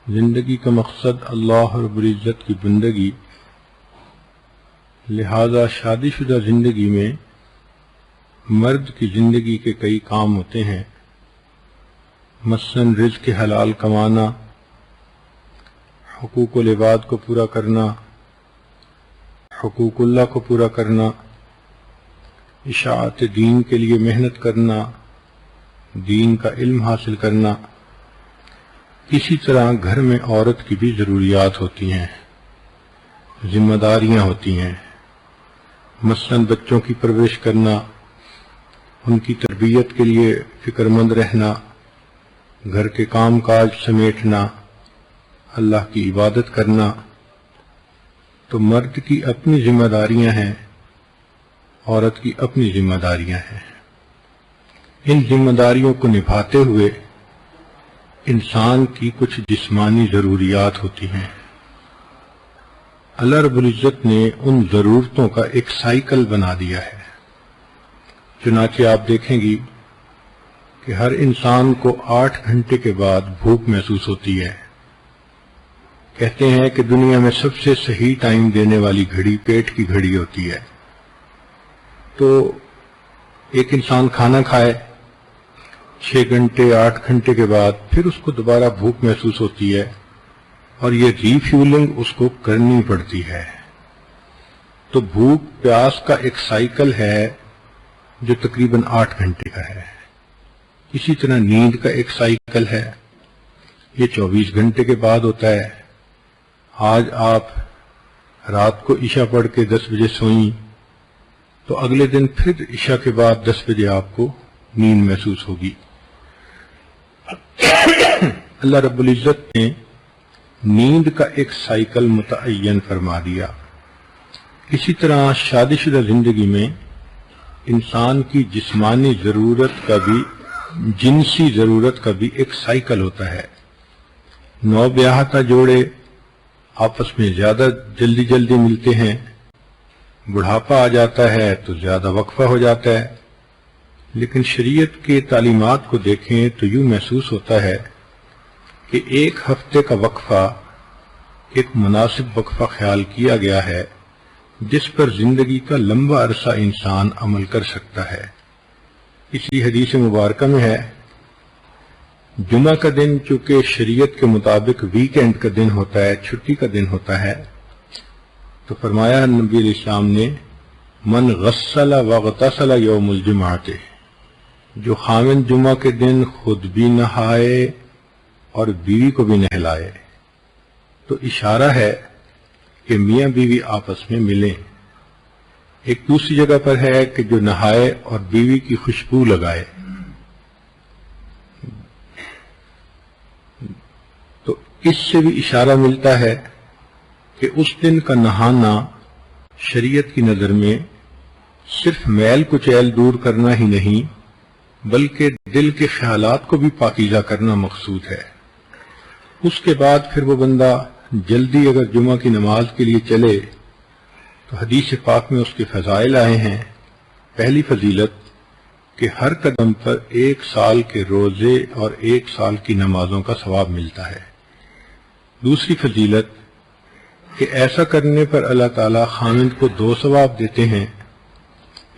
زندگی کا مقصد اللہ رب العزت کی بندگی، لہذا شادی شدہ زندگی میں مرد کی زندگی کے کئی کام ہوتے ہیں، مثلاً رزق حلال کمانا، حقوق العباد کو پورا کرنا، حقوق اللہ کو پورا کرنا، اشاعت دین کے لیے محنت کرنا، دین کا علم حاصل کرنا۔ اسی طرح گھر میں عورت کی بھی ضروریات ہوتی ہیں، ذمہ داریاں ہوتی ہیں، مثلاً بچوں کی پرورش کرنا، ان کی تربیت کے لیے فکر مند رہنا، گھر کے کام کاج سمیٹنا، اللہ کی عبادت کرنا۔ تو مرد کی اپنی ذمہ داریاں ہیں، عورت کی اپنی ذمہ داریاں ہیں۔ ان ذمہ داریوں کو نبھاتے ہوئے انسان کی کچھ جسمانی ضروریات ہوتی ہیں۔ اللہ رب العزت نے ان ضرورتوں کا ایک سائیکل بنا دیا ہے۔ چنانچہ آپ دیکھیں گی کہ ہر انسان کو 8 گھنٹے کے بعد بھوک محسوس ہوتی ہے۔ کہتے ہیں کہ دنیا میں سب سے صحیح ٹائم دینے والی گھڑی پیٹ کی گھڑی ہوتی ہے۔ تو ایک انسان کھانا کھائے 6 گھنٹے 8 گھنٹے کے بعد پھر اس کو دوبارہ بھوک محسوس ہوتی ہے، اور یہ ری فیولنگ اس کو کرنی پڑتی ہے۔ تو بھوک پیاس کا ایک سائیکل ہے جو تقریباً 8 گھنٹے کا ہے۔ اسی طرح نیند کا ایک سائیکل ہے، یہ 24 گھنٹے کے بعد ہوتا ہے۔ آج آپ رات کو عشاء پڑھ کے 10 بجے سوئیں تو اگلے دن پھر عشاء کے بعد 10 بجے آپ کو نیند محسوس ہوگی۔ اللہ رب العزت نے نیند کا ایک سائیکل متعین فرما دیا۔ اسی طرح شادی شدہ زندگی میں انسان کی جسمانی ضرورت کا بھی جنسی ضرورت کا بھی ایک سائیکل ہوتا ہے۔ نو بیاہتا جوڑے آپس میں زیادہ جلدی ملتے ہیں، بڑھاپا آ جاتا ہے تو زیادہ وقفہ ہو جاتا ہے، لیکن شریعت کے تعلیمات کو دیکھیں تو یوں محسوس ہوتا ہے کہ 1 ہفتے کا وقفہ ایک مناسب وقفہ خیال کیا گیا ہے، جس پر زندگی کا لمبا عرصہ انسان عمل کر سکتا ہے۔ اسی حدیث مبارکہ میں ہے، جمعہ کا دن چونکہ شریعت کے مطابق ویکینڈ کا دن ہوتا ہے، چھٹی کا دن ہوتا ہے، تو فرمایا نبی علیہ السلام نے، من غسل واغتسل یوم الجمعۃ، جو خامن جمعہ کے دن خود بھی نہائے اور بیوی کو بھی نہلائے۔ تو اشارہ ہے کہ میاں بیوی آپس میں ملیں۔ ایک دوسری جگہ پر ہے کہ جو نہائے اور بیوی کی خوشبو لگائے۔ تو اس سے بھی اشارہ ملتا ہے کہ اس دن کا نہانا شریعت کی نظر میں صرف میل کچیل دور کرنا ہی نہیں، بلکہ دل کے خیالات کو بھی پاکیزہ کرنا مقصود ہے۔ اس کے بعد پھر وہ بندہ جلدی اگر جمعہ کی نماز کے لیے چلے تو حدیث پاک میں اس کے فضائل آئے ہیں۔ پہلی فضیلت کہ ہر قدم پر 1 سال کے روزے اور 1 سال کی نمازوں کا ثواب ملتا ہے۔ دوسری فضیلت کہ ایسا کرنے پر اللہ تعالیٰ خامند کو 2 ثواب دیتے ہیں،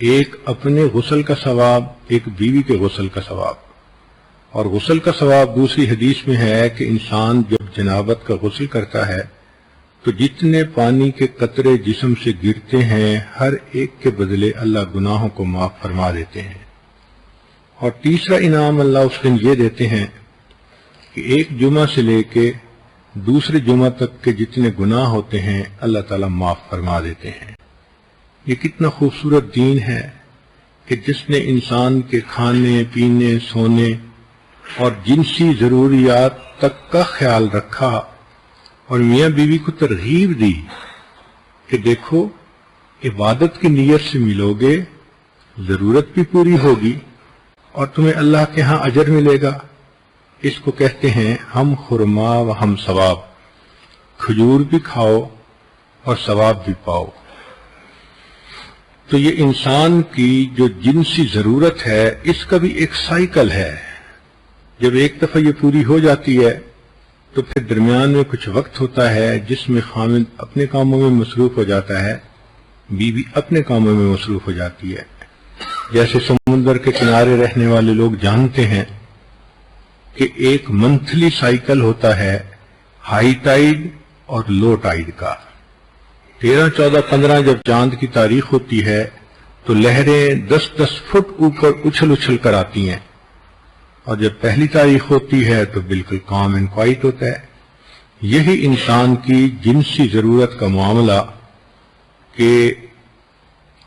ایک اپنے غسل کا ثواب، ایک بیوی کے غسل کا ثواب۔ اور غسل کا ثواب دوسری حدیث میں ہے کہ انسان جب جنابت کا غسل کرتا ہے تو جتنے پانی کے قطرے جسم سے گرتے ہیں ہر ایک کے بدلے اللہ گناہوں کو معاف فرما دیتے ہیں۔ اور تیسرا انعام اللہ اس دن یہ دیتے ہیں کہ ایک جمعہ سے لے کے دوسرے جمعہ تک کے جتنے گناہ ہوتے ہیں اللہ تعالیٰ معاف فرما دیتے ہیں۔ یہ کتنا خوبصورت دین ہے کہ جس نے انسان کے کھانے پینے سونے اور جنسی ضروریات تک کا خیال رکھا، اور میاں بیوی کو ترغیب دی کہ دیکھو عبادت کی نیت سے ملو گے، ضرورت بھی پوری ہوگی اور تمہیں اللہ کے ہاں اجر ملے گا۔ اس کو کہتے ہیں ہم خرما و ہم ثواب، کھجور بھی کھاؤ اور ثواب بھی پاؤ۔ تو یہ انسان کی جو جنسی ضرورت ہے اس کا بھی ایک سائیکل ہے۔ جب ایک دفعہ یہ پوری ہو جاتی ہے تو پھر درمیان میں کچھ وقت ہوتا ہے جس میں خامد اپنے کاموں میں مصروف ہو جاتا ہے، بیوی اپنے کاموں میں مصروف ہو جاتی ہے۔ جیسے سمندر کے کنارے رہنے والے لوگ جانتے ہیں کہ ایک منتھلی سائیکل ہوتا ہے ہائی ٹائیڈ اور لو ٹائیڈ کا۔ 13، 14، 15 جب چاند کی تاریخ ہوتی ہے تو لہریں 10-10 فٹ اوپر اچھل اچھل کر آتی ہیں، اور جب پہلی تاریخ ہوتی ہے تو بالکل کام اینڈ کوائٹ ہوتا ہے۔ یہی انسان کی جنسی ضرورت کا معاملہ کہ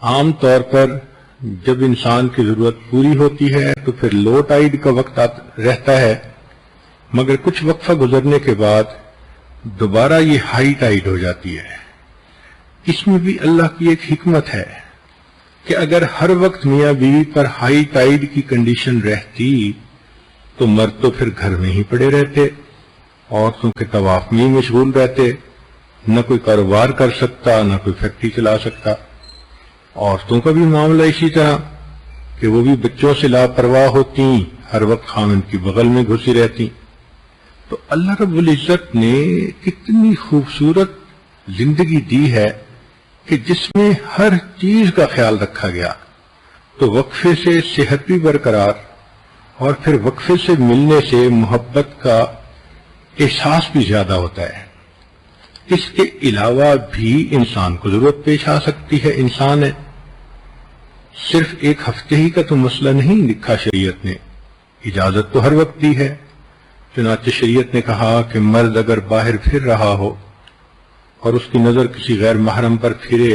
عام طور پر جب انسان کی ضرورت پوری ہوتی ہے تو پھر لو ٹائیڈ کا وقت رہتا ہے، مگر کچھ وقفہ گزرنے کے بعد دوبارہ یہ ہائی ٹائیڈ ہو جاتی ہے۔ اس میں بھی اللہ کی ایک حکمت ہے کہ اگر ہر وقت میاں بیوی پر ہائی ٹائیڈ کی کنڈیشن رہتی تو مرد تو پھر گھر میں ہی پڑے رہتے، عورتوں کے طواف میں ہی مشغول رہتے، نہ کوئی کاروبار کر سکتا، نہ کوئی فیکٹری چلا سکتا۔ عورتوں کا بھی معاملہ اسی طرح کہ وہ بھی بچوں سے لاپرواہ ہوتی، ہر وقت خامن کی بغل میں گھسی رہتی۔ تو اللہ رب العزت نے کتنی خوبصورت زندگی دی ہے کہ جس میں ہر چیز کا خیال رکھا گیا۔ تو وقفے سے صحت بھی برقرار، اور پھر وقفے سے ملنے سے محبت کا احساس بھی زیادہ ہوتا ہے۔ اس کے علاوہ بھی انسان کو ضرورت پیش آ سکتی ہے، انسان ہے، صرف ایک ہفتے ہی کا تو مسئلہ نہیں لکھا شریعت نے، اجازت تو ہر وقت دی ہے۔ چنانچہ شریعت نے کہا کہ مرد اگر باہر پھر رہا ہو اور اس کی نظر کسی غیر محرم پر پھرے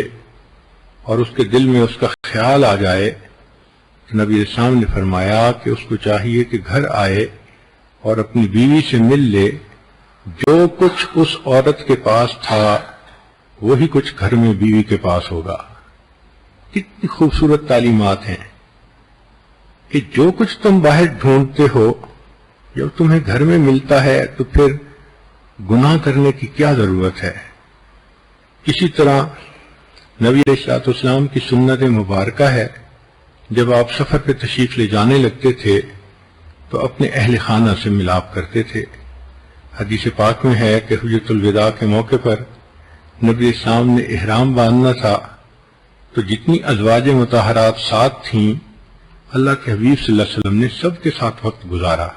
اور اس کے دل میں اس کا خیال آ جائے تو نبی اسلام نے فرمایا کہ اس کو چاہیے کہ گھر آئے اور اپنی بیوی سے مل لے، جو کچھ اس عورت کے پاس تھا وہی کچھ گھر میں بیوی کے پاس ہوگا۔ کتنی خوبصورت تعلیمات ہیں کہ جو کچھ تم باہر ڈھونڈتے ہو جب تمہیں گھر میں ملتا ہے تو پھر گناہ کرنے کی کیا ضرورت ہے۔ اسی طرح نبی علیہ السلام کی سنت مبارکہ ہے، جب آپ سفر پہ تشریف لے جانے لگتے تھے تو اپنے اہل خانہ سے ملاپ کرتے تھے۔ حدیث پاک میں ہے کہ حجۃ الوداع کے موقع پر نبی اسلام نے احرام باندھنا تھا تو جتنی ازواج مطہرات ساتھ تھیں اللہ کے حبیب صلی اللہ علیہ وسلم نے سب کے ساتھ وقت گزارا۔